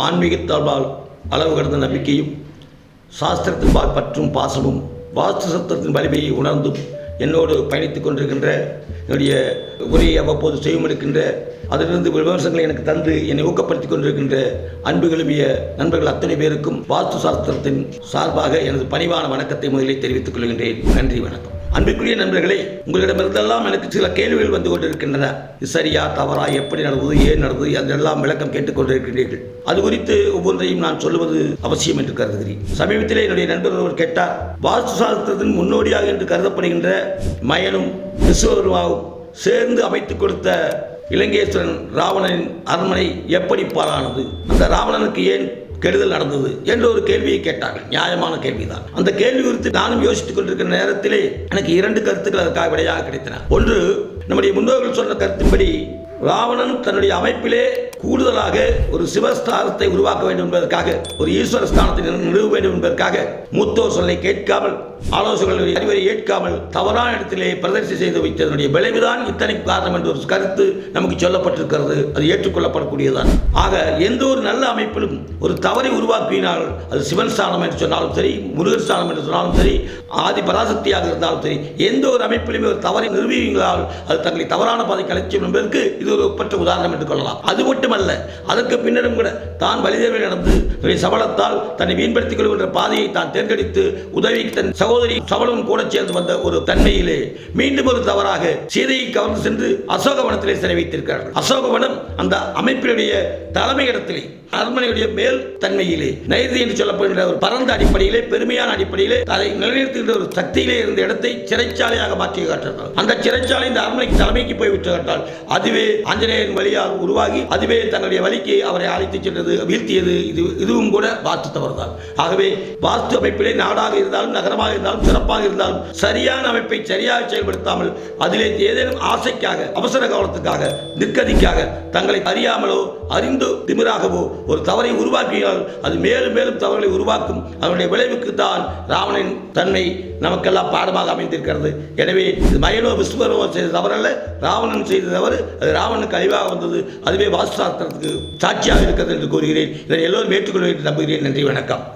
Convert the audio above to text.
ஆன்மீகத்தால் அளவு கடந்த நம்பிக்கையும் சாஸ்திரத்தின்பால் பற்றும் பாசமும் வாஸ்து சத்திரத்தின் வலிமையை உணர்ந்தும் என்னோடு பயணித்துக் கொண்டிருக்கின்ற என்னுடைய உரையை அவ்வப்போது செய்யமெடுக்கின்ற அதிலிருந்து விமர்சனங்களை எனக்கு தந்து என்னை ஊக்கப்படுத்திக் கொண்டிருக்கின்ற அன்புகளுமிய நண்பர்கள் அத்தனை பேருக்கும் வாஸ்து சாஸ்திரத்தின் சார்பாக எனது பணிவான வணக்கத்தை முதலில் தெரிவித்துக் கொள்கின்றேன். நன்றி, வணக்கம். அன்பிற்குரிய நண்பர்களே, உங்களிடமிருந்தெல்லாம் எனக்கு சில கேள்விகள் வந்து கொண்டிருக்கின்றன. இது சரியா தவறா, எப்படி நடந்தது, ஏன் நடந்தது, அதெல்லாம் விளக்கம் கேட்டுக்கொண்டிருக்கின்றீர்கள். அது குறித்து ஒவ்வொன்றையும் நான் சொல்லுவது அவசியம் என்று கருதுகிறேன். சமீபத்திலே என்னுடைய நண்பர் ஒருவர் கேட்டார், வாஸ்து சாஸ்திரத்தின் முன்னோடியாக என்று கருதப்படுகின்ற மயனும் விஸ்வகர்மாவும் சேர்ந்து அமைத்துக் கொடுத்த இலங்கேஸ்வரன் ராவணனின் அரண்மனை எப்படி பாழானது, அந்த ராவணனுக்கு ஏன் கெடுதல் நடந்தது என்ற ஒரு கேள்வியை கேட்டார்கள். நியாயமான கேள்விதான். அந்த கேள்வி குறித்து நானும் யோசித்துக் கொண்டிருக்கிற நேரத்திலே எனக்கு 2 கருத்துக்கள் அதற்காக விடையாக கிடைத்தன. ஒன்று, நம்முடைய முன்னோர்கள் சொன்ன கருத்தின்படி ராவணன் தன்னுடைய அமைப்பிலே கூடுதலாக ஒரு சிவஸ்தானத்தை உருவாக்க வேண்டும் என்பதற்காக, ஒரு ஈஸ்வர ஸ்தானத்தை நிறுவ வேண்டும் என்பதற்காக மூத்தோர் சொல்லை கேட்காமல், ஆலோசகர்கள் அறிவுரை ஏற்காமல் தவறான இடத்திலே பிரதர்சி செய்து வைத்ததனுடைய விளைவுதான் இத்தனை காரணம் என்ற ஒரு கருத்து நமக்கு சொல்லப்பட்டிருக்கிறது. அது ஏற்றுக்கொள்ளப்படக்கூடியதான். ஆக எந்த ஒரு நல்ல அமைப்பிலும் ஒரு தவறை உருவாக்கினால், அது சிவன் ஸ்தானம் என்று சொன்னாலும் சரி, முருகன் ஸ்தானம் என்று சொன்னாலும் சரி, ஆதி பராசக்தியாக இருந்தாலும் சரி, எந்த ஒரு அமைப்பிலுமே ஒரு தவறை நிறுவியுங்களால் அது தங்களை தவறான பாதைக்கு அழைக்கும் என்பதற்கு இது ஒரு ஒப்பற்ற உதாரணம் என்று கொள்ளலாம். அது மட்டுமல்ல, அதற்கு பின்னரும் கூட தான் வலிதேவை நடந்து சபலத்தால் தன்னை வீண்படுத்திக் கொள்கின்ற பாதையை தான் தேர்ந்தெடுத்து உதவிக்கு தன் சகோதரி சபலம் கூட சேர்ந்து வந்த ஒரு தன்மையிலே மீண்டும் ஒரு தவறாக சீதையை கவர்ந்து சென்று அசோகவனத்திலே சிறை வைத்திருக்கிறார்கள். அசோகவனம் அந்த அமைப்பினுடைய தலைமையிடத்திலே, அரண்மனையுடைய மேல் தன்மையிலே, நைதி என்று சொல்லப்படுகின்ற ஒரு பரந்த அடிப்படையிலே, பெருமையான அடிப்படையிலே அதை நிலைநிறுத்துகின்ற ஒரு சக்தியிலே இருந்த இடத்தை சிறைச்சாலையாக மாற்றி காட்டினார். அந்த சிறைச்சாலை இந்த அரண்மனைக்கு தலைமைக்கு போய்விட்டு காட்டால் அதுவே ஆஞ்சநேயன் வழியாக உருவாகி அதுவே தன்னுடைய வழிக்கு அவரை அழைத்துச் சென்றது, வீழ்த்தியது. இதுவும் கூட வாஸ்து தவறுதான். ஆகவே வாஸ்து அமைப்பிலே நாடாக இருந்தாலும், நகரமாக இருந்தாலும், சிறப்பாக இருந்தாலும் சரியான அமைப்பை சரியாக செயல்படுத்தாமல் அதிலே ஏதேனும் ஆசைக்காக, அவசர கவனத்துக்காக, நிற்கதிக்காக தங்களை அறியாமலோ அறிந்து திமிராகவோ ஒரு தவறை உருவாக்கியால் அது மேலும் மேலும் தவறுகளை உருவாக்கும். அதனுடைய விளைவுக்கு தான் ராவணன் தன்மை நமக்கெல்லாம் பாடமாக அமைந்திருக்கிறது. எனவே இது மயனோ விஸ்வகர்மா செய்த தவறல்ல, ராவணன் செய்த தவறு. அது ராவணனுக்கு அழிவாக வந்தது. அதுவே வாஸ்து சாஸ்திரத்துக்கு சாட்சியாக இருக்கிறது என்று கூறுகிறேன். இதை எல்லோரும் ஏற்றுக்கொள்ள வேண்டும் நம்புகிறேன். நன்றி, வணக்கம்.